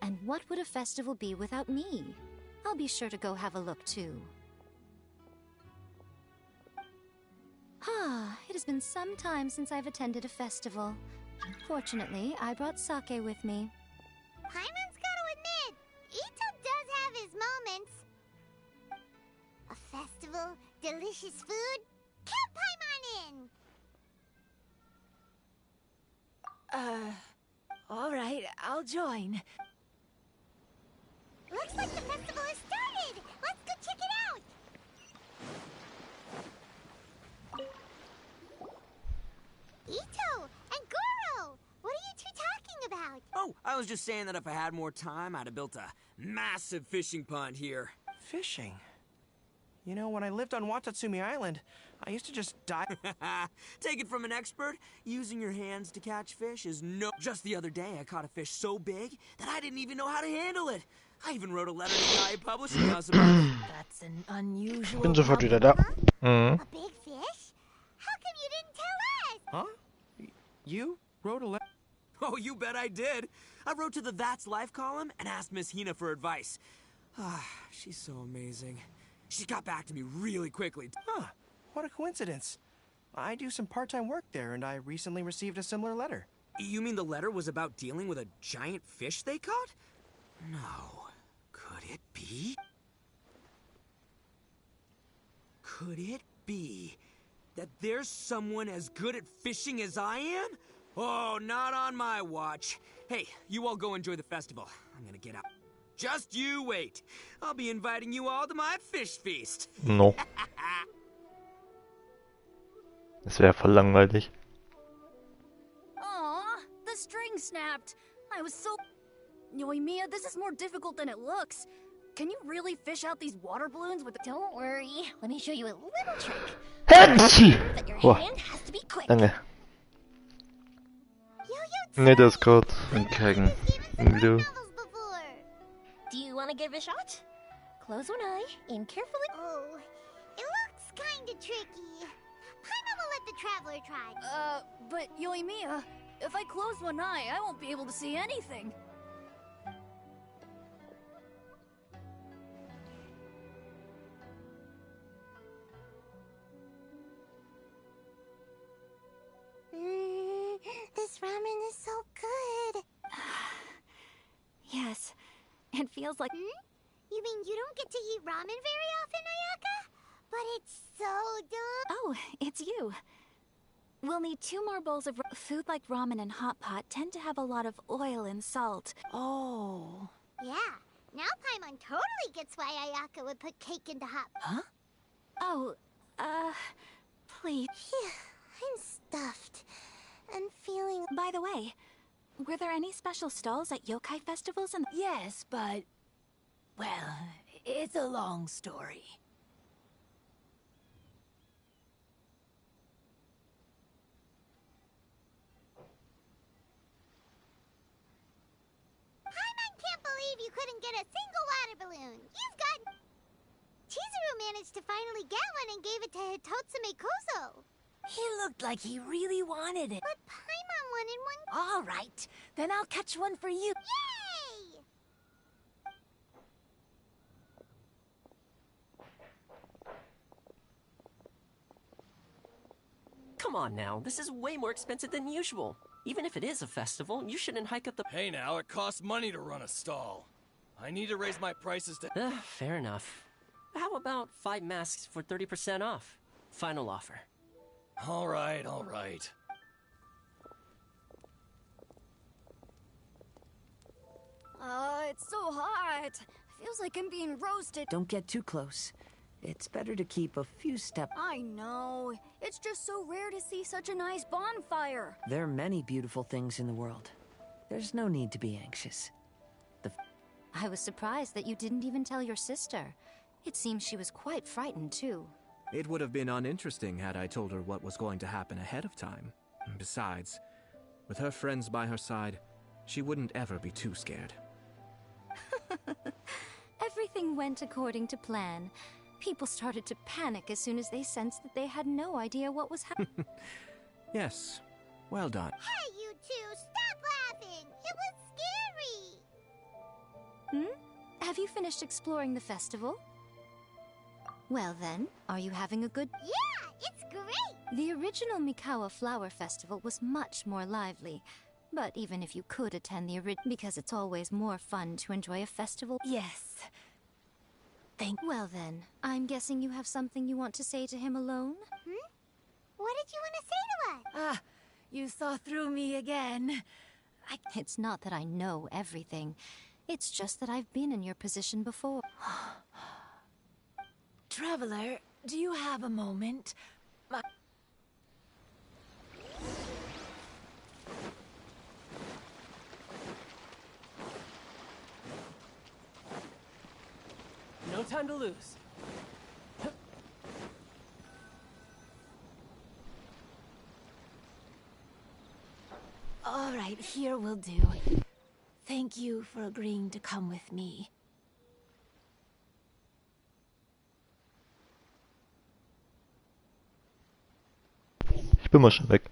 Speaker 10: And what would a festival be without me? I'll be sure to go have a look too. It has been some time since I've attended a festival. Fortunately, I brought sake with me.
Speaker 5: Paimon's gotta admit, Ito does have his moments. A festival, delicious food, count Paimon in!
Speaker 8: All right, I'll join.
Speaker 5: Looks like the festival has started! Let's go check it out! Ito and Goro! What are you two talking about?
Speaker 11: Oh, I was just saying that if I had more time, I'd have built a massive fishing pond here.
Speaker 12: Fishing? You know, when I lived on Watatsumi Island, I used to just dive...
Speaker 11: Take it from an expert, using your hands to catch fish is no... Just the other day, I caught a fish so big that I didn't even know how to handle it. I even wrote a letter to the guy who publishing house about it.
Speaker 8: That's an unusual...
Speaker 7: Bin sofort wieder da.
Speaker 5: A big fish? How come you didn't tell us?
Speaker 12: Huh? You wrote a letter?
Speaker 11: Oh, you bet I did. I wrote to the That's Life column and asked Miss Hina for advice. She's so amazing. She got back to me really quickly.
Speaker 12: Huh. What a coincidence. I do some part-time work there, and I recently received a similar letter.
Speaker 11: You mean the letter was about dealing with a giant fish they caught? No. Could it be? Could it be that there's someone as good at fishing as I am? Oh, not on my watch. Hey, you all go enjoy the festival. I'm gonna get out. Just you wait. I'll be inviting you all to my fish feast.
Speaker 2: No. Das wäre voll langweilig.
Speaker 6: Aw, the string snapped. I was so... Yoimiya, this is more difficult than it looks. Can you really fish out these water balloons with...
Speaker 5: Don't worry. Let me show you a little trick.
Speaker 2: Hetzi!
Speaker 5: But your
Speaker 2: Boah.
Speaker 5: hand has to be quick.
Speaker 2: Danke.
Speaker 5: Yo-yo,
Speaker 2: Ne, das ist gerade
Speaker 1: Hinkriegen.
Speaker 2: Video.
Speaker 5: do you want to give it a shot? Close one eye and carefully... Oh, it looks kinda tricky. Paimon will let the traveler try.
Speaker 6: But Yoimiya, if I close one eye, I won't be able to see anything.
Speaker 5: This ramen is so good.
Speaker 6: Yes, it feels like...
Speaker 5: You mean you don't get to eat ramen very often, Ayaka? But it's so good.
Speaker 6: Oh, it's you. We'll need 2 more bowls of food like ramen and hot pot tend to have a lot of oil and salt. Oh.
Speaker 5: Yeah, now Paimon totally gets why Ayaka would put cake into hot...
Speaker 6: Huh? Oh, please.
Speaker 5: Phew, I'm stuffed. And feeling...
Speaker 6: By the way, were there any special stalls at yokai festivals?
Speaker 8: Yes, but... Well, it's a long story.
Speaker 5: you couldn't get a single water balloon. You've got... Chizuru managed to finally get one and gave it to Hitotsume Kozo.
Speaker 8: He looked like he really wanted it.
Speaker 5: But Paimon wanted one.
Speaker 8: All right, then I'll catch one for you.
Speaker 5: Yay!
Speaker 13: Come on now, this is way more expensive than usual. Even if it is a festival, you shouldn't hike up the...
Speaker 14: Hey now, it costs money to run a stall. I need to raise my prices to...
Speaker 13: Fair enough. How about 5 masks for 30% off? Final offer.
Speaker 14: Alright, alright.
Speaker 6: It's so hot. Feels like I'm being roasted.
Speaker 11: Don't get too close. It's better to keep a few steps.
Speaker 6: I know. It's just so rare to see such a nice bonfire.
Speaker 11: There are many beautiful things in the world. There's no need to be anxious.
Speaker 10: I was surprised that you didn't even tell your sister. It seems she was quite frightened, too.
Speaker 4: It would have been uninteresting had I told her what was going to happen ahead of time. Besides, with her friends by her side, she wouldn't ever be too scared.
Speaker 10: Everything went according to plan. People started to panic as soon as they sensed that they had no idea what was happening.
Speaker 4: Yes, well done.
Speaker 5: Hey, you two, stop laughing! It was scary!
Speaker 10: Have you finished exploring the festival? Well then, are you having a good...
Speaker 5: Yeah, it's great!
Speaker 10: The original Mikawa Flower Festival was much more lively. But even if you could attend the original... Because it's always more fun to enjoy a festival...
Speaker 8: Yes.
Speaker 10: Well then, I'm guessing you have something you want to say to him alone?
Speaker 5: What did you want to say to us?
Speaker 8: Ah, you saw through me again.
Speaker 10: It's not that I know everything. It's just that I've been in your position before.
Speaker 8: Traveler, do you have a moment?
Speaker 13: No time to lose.
Speaker 8: All right, here will do. Thank you for agreeing to come with me.
Speaker 2: Ich bin mal schon weg.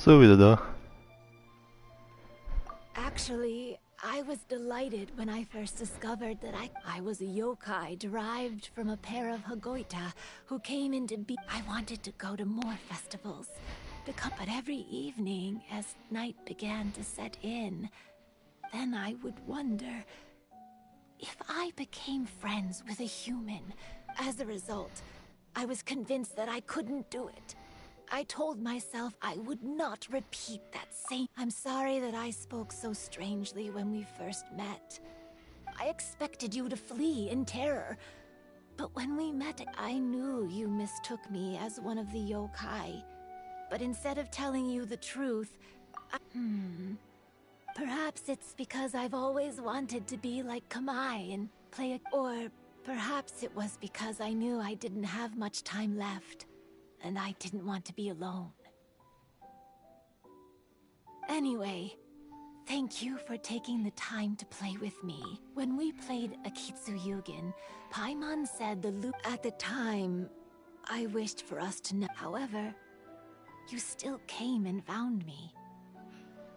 Speaker 2: So, wieder da.
Speaker 8: Actually, I was delighted when I first discovered that I was a yokai derived from a pair of Hagoita who came into being. I wanted to go to more festivals, but every evening as night began to set in, then I would wonder if I became friends with a human. As a result, I was convinced that I couldn't do it. I told myself I would not repeat that same. I'm sorry that I spoke so strangely when we first met. I expected you to flee in terror. But when we met, I knew you mistook me as one of the yokai. But instead of telling you the truth, perhaps it's because I've always wanted to be like Kamai and play a... Or perhaps it was because I knew I didn't have much time left. And I didn't want to be alone. Anyway, thank you for taking the time to play with me. When we played Akitsu Yugen, Paimon said the loop at the time, I wished for us to know. However, you still came and found me.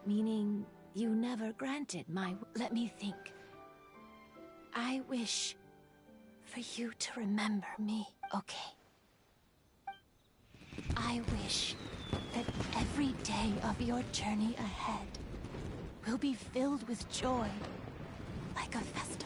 Speaker 8: Meaning, you never granted my... Let me think. I wish for you to remember me, okay? I wish that every day of your journey ahead will be filled with joy, like a festival.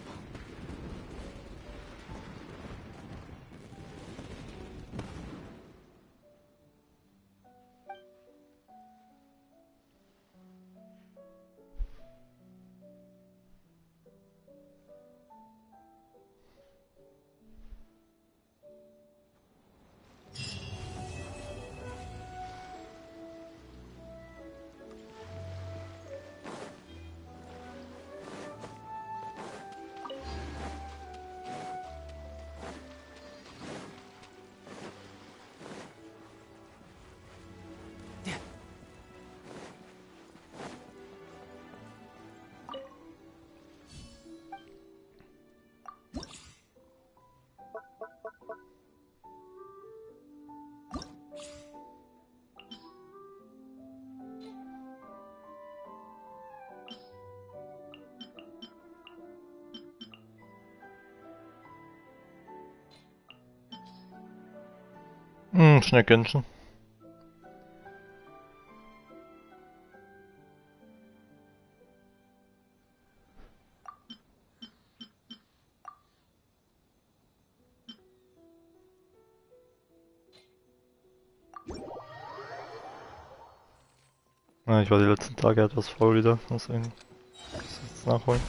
Speaker 2: Schnell Genshin. Ja, ich war die letzten Tage etwas faul wieder, deswegen muss ich jetzt nachholen.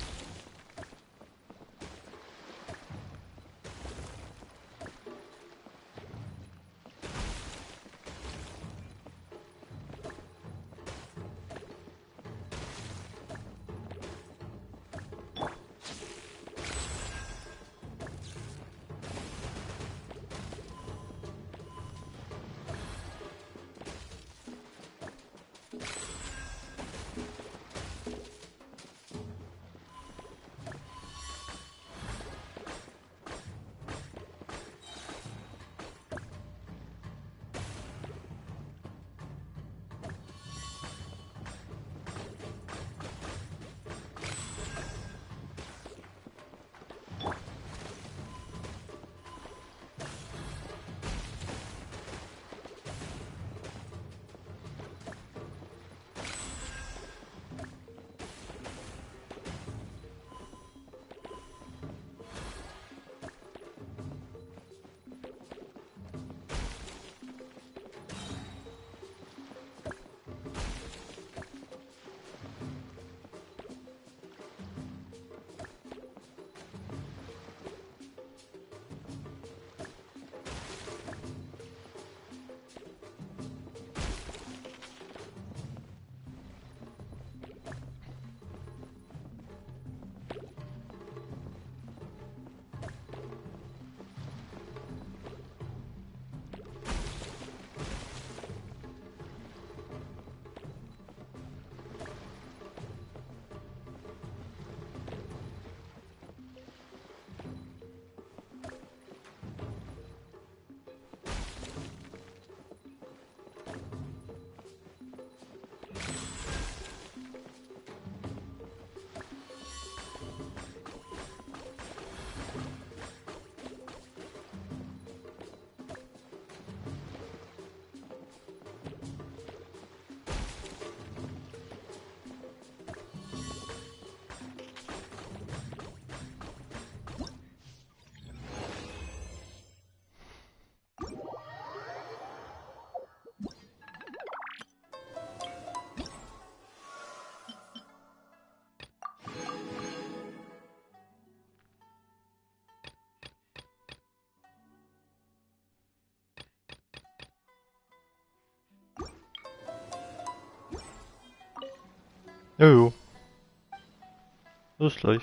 Speaker 2: Jojo. Bis gleich.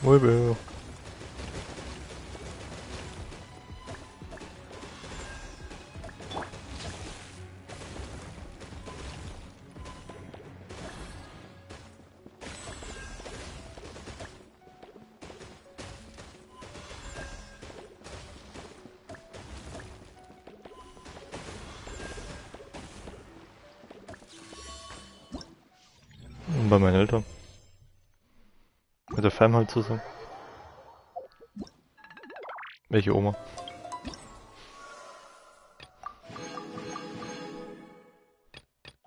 Speaker 2: Muy bien. Bei meinen Eltern. Mit der Fam halt zusammen. Welche Oma?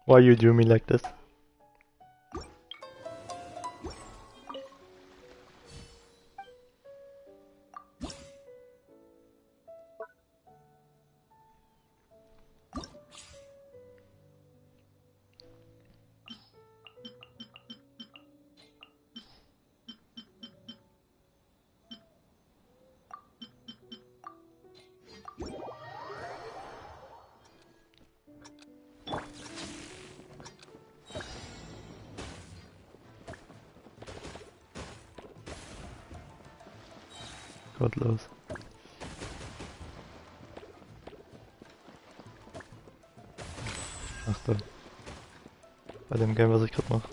Speaker 2: Why you do me like this? Gottlos. Ach da. Bei dem Game, was ich gerade mache.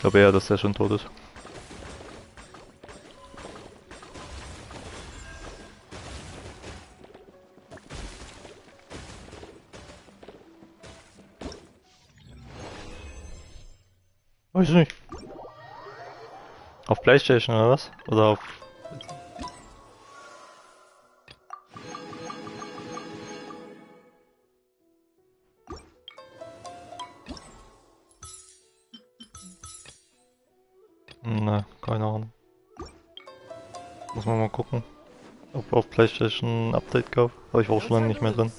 Speaker 2: Ich glaube eher, dass der schon tot ist. Weiß ich nicht. Auf PlayStation oder was? Oder auf... Ne, keine Ahnung. Muss man mal gucken. Ob auf PlayStation ein Update gab. Aber ich war auch schon lange nicht mehr drin.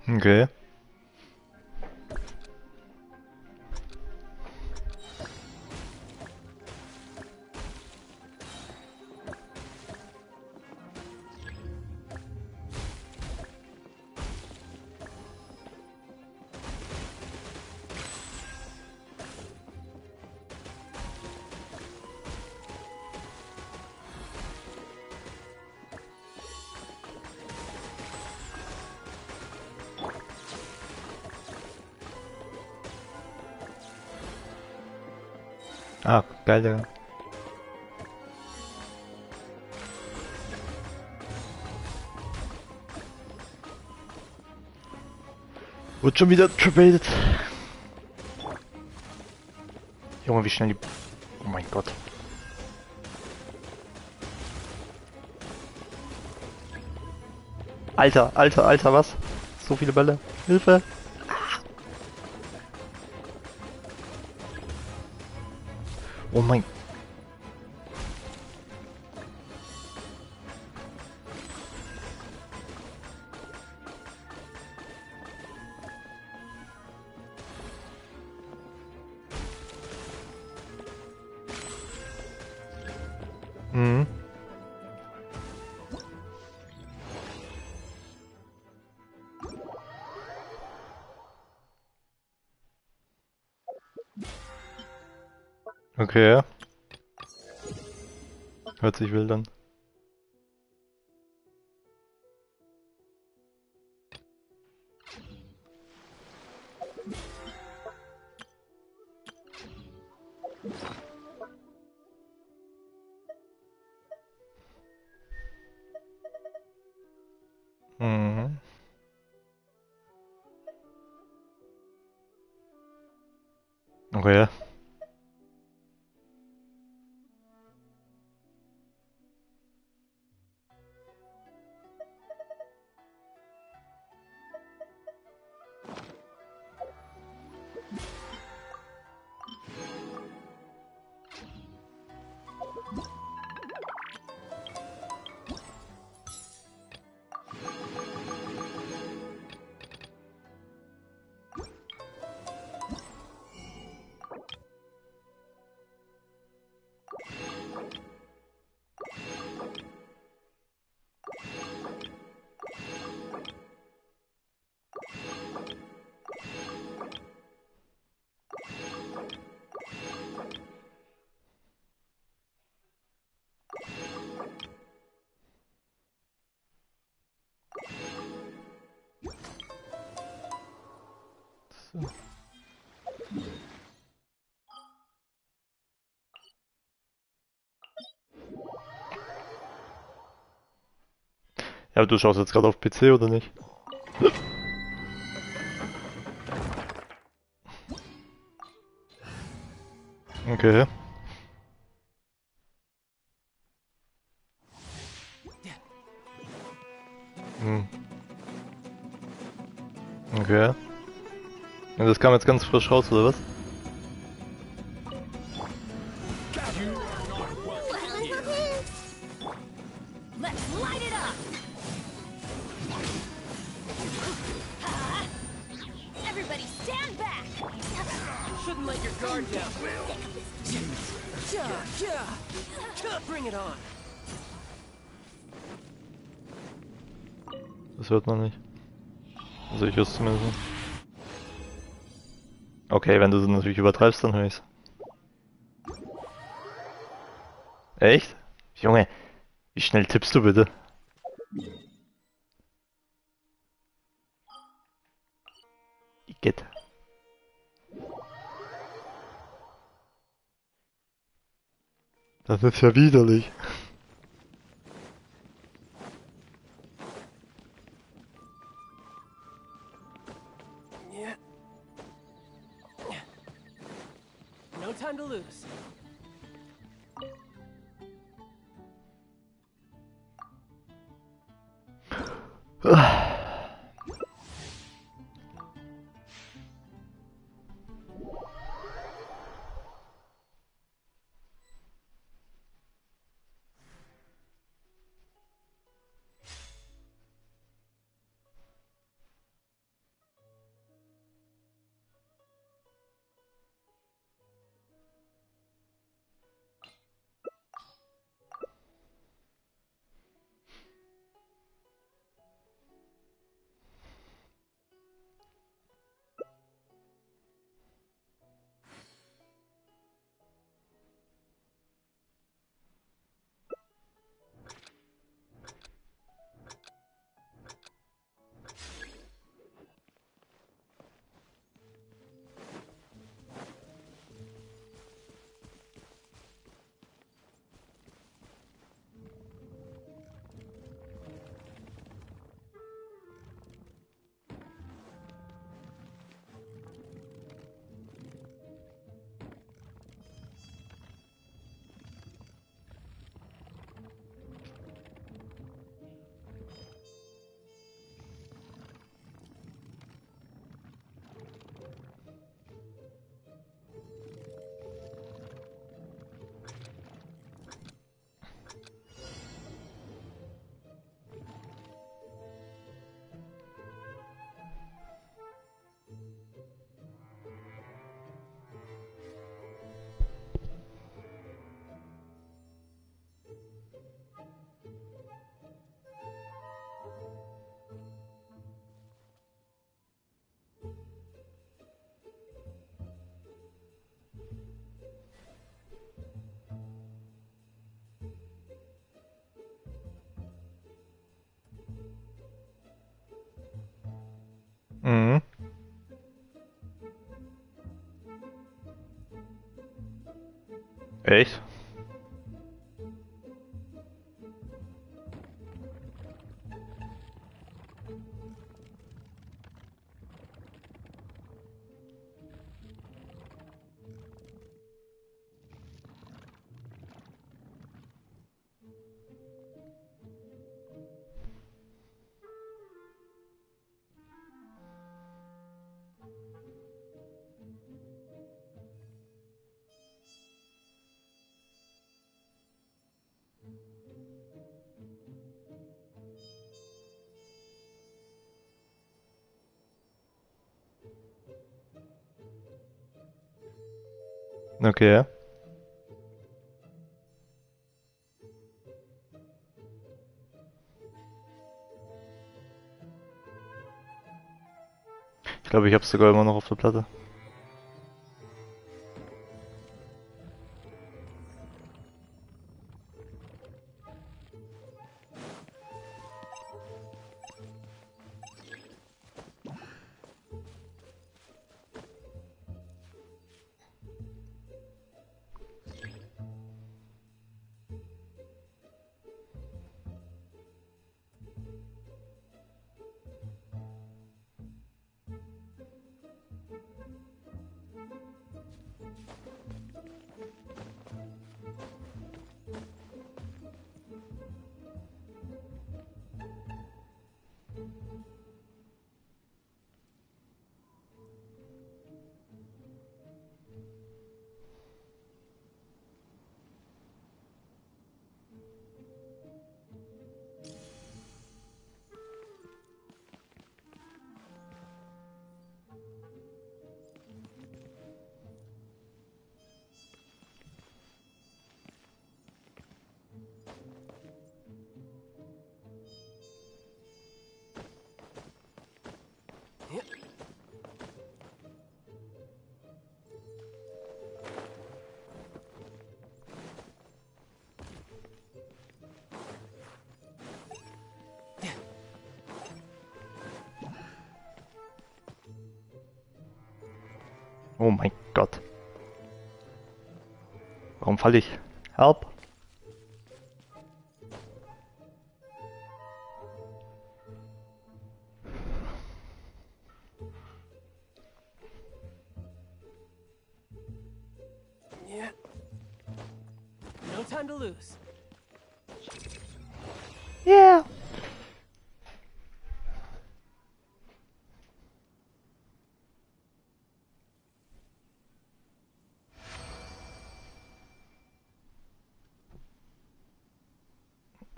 Speaker 2: Okay. Ah, geil, Digga. Wird schon wieder trabated. Junge, wie schnell die... Oh mein Gott. Alter, Alter, Alter, was? So viele Bälle. Hilfe! Oh mein... Mhm. Okay. Hört sich wild an. Mhm. Okay. So. Ja, aber du schaust jetzt gerade auf PC oder nicht? Okay. Hm. Okay. Und das kam jetzt ganz frisch raus, oder was?
Speaker 6: Let's light it up! Everybody stand back!
Speaker 14: Shouldn't let your guard down. Bring it on.
Speaker 2: Das hört man nicht. Also ich höre es zumindest nicht. Okay, wenn du es natürlich übertreibst, dann höre ich's. Echt? Junge, wie schnell tippst du bitte? Igitt. Das ist ja widerlich.
Speaker 14: Yeah. No time to lose.
Speaker 2: Mhm. Echt? Okay. Ich glaube, ich habe es sogar immer noch auf der Platte. Oh mein Gott. Warum falle ich? Help!
Speaker 13: Yeah. No time to lose.
Speaker 2: Yeah!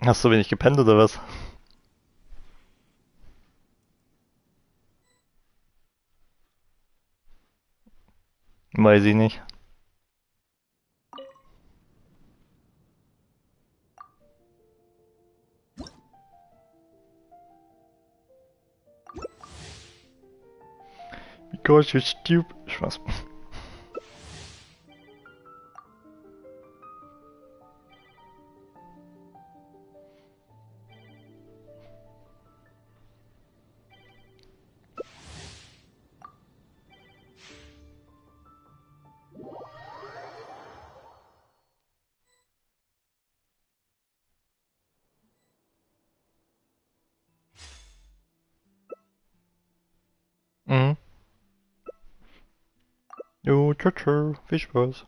Speaker 2: Hast du wenig gepennt oder was? Weiß ich nicht. Because you're stupid. Spaß. Mhm. Jo, tschö, tschö. Viel Spaß.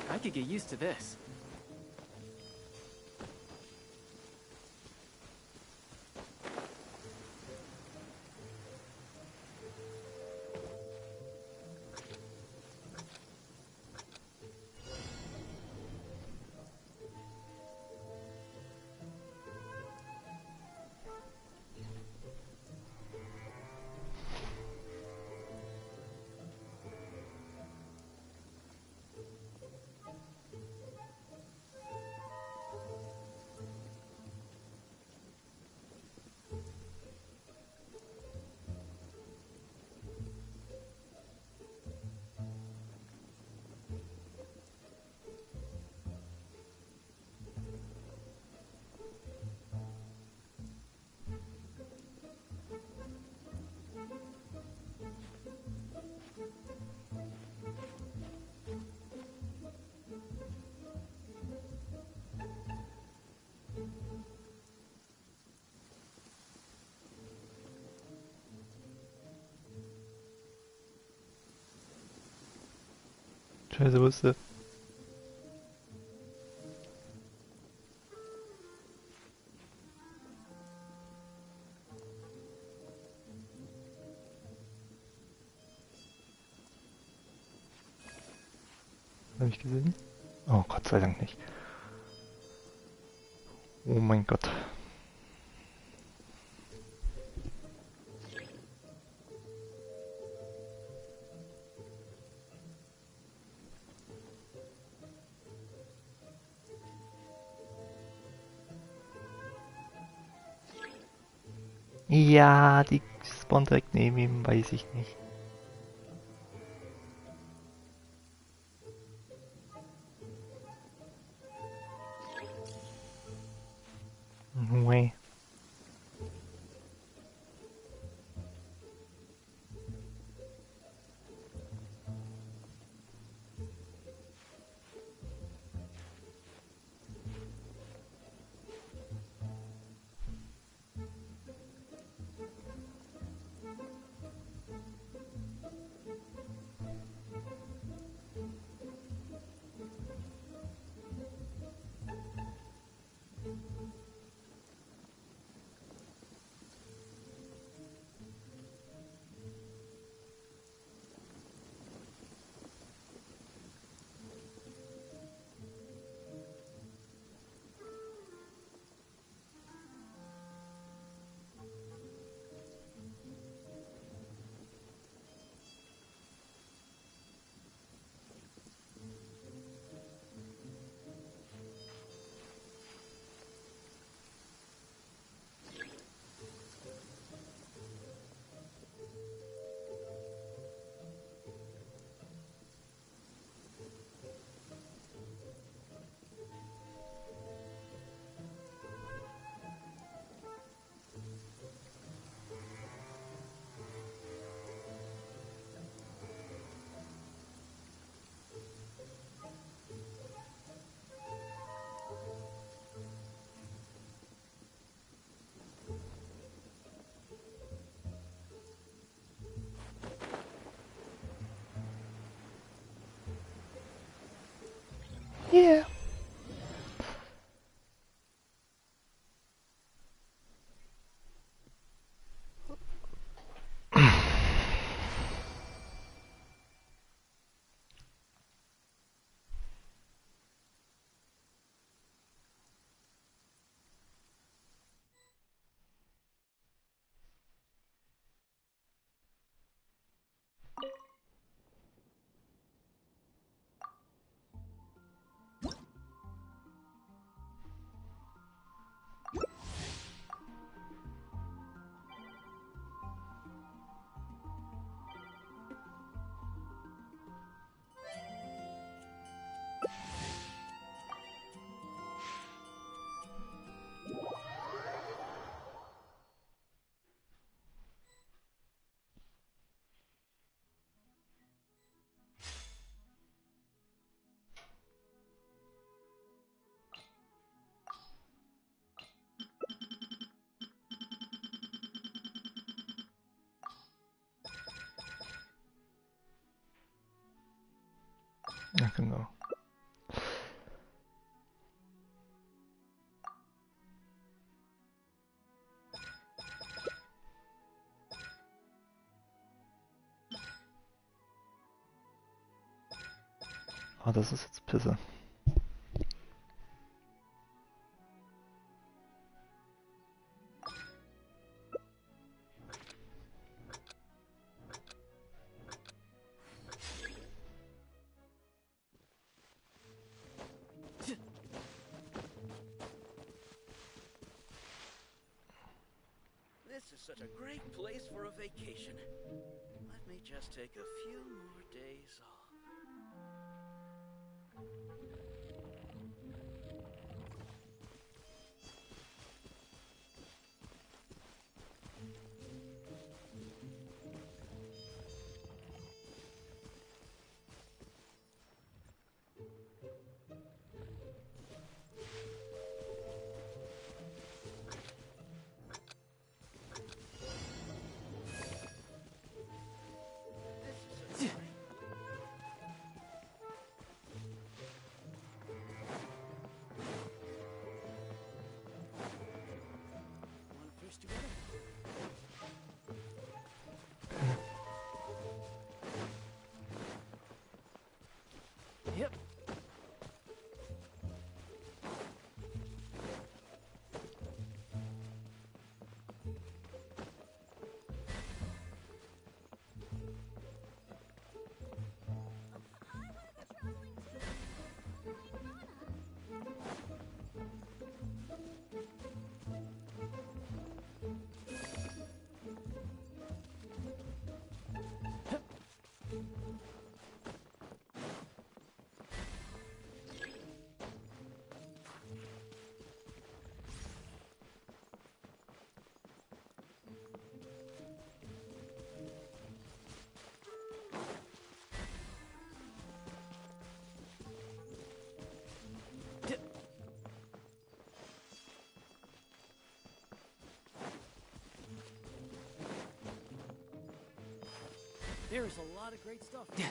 Speaker 13: I could get used to this.
Speaker 2: Scheiße, wo ist der? Hab ich gesehen? Oh, Gott sei Dank nicht. Oh mein Gott. Ja, die spawnt direkt neben ihm, weiß ich nicht. Nee. Ja, genau. Ah, das ist jetzt Pisse.
Speaker 15: This is such a great place for a vacation. Let me just take a few more days off.
Speaker 12: Yep.
Speaker 14: There's a lot of great stuff. Yeah.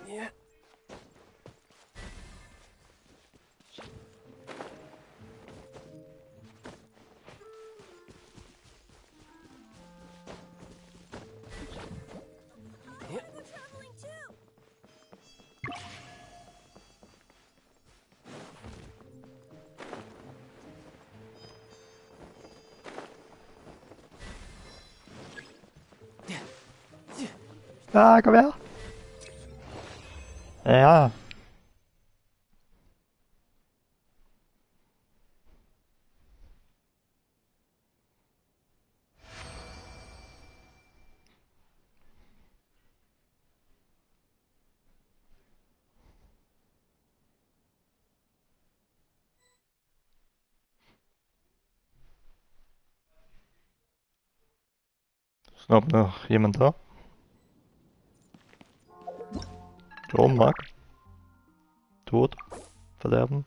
Speaker 12: Yeah.
Speaker 2: Ah, komm her! Ja. Ist noch jemand da? Oh, Mark. Tod. Verderben.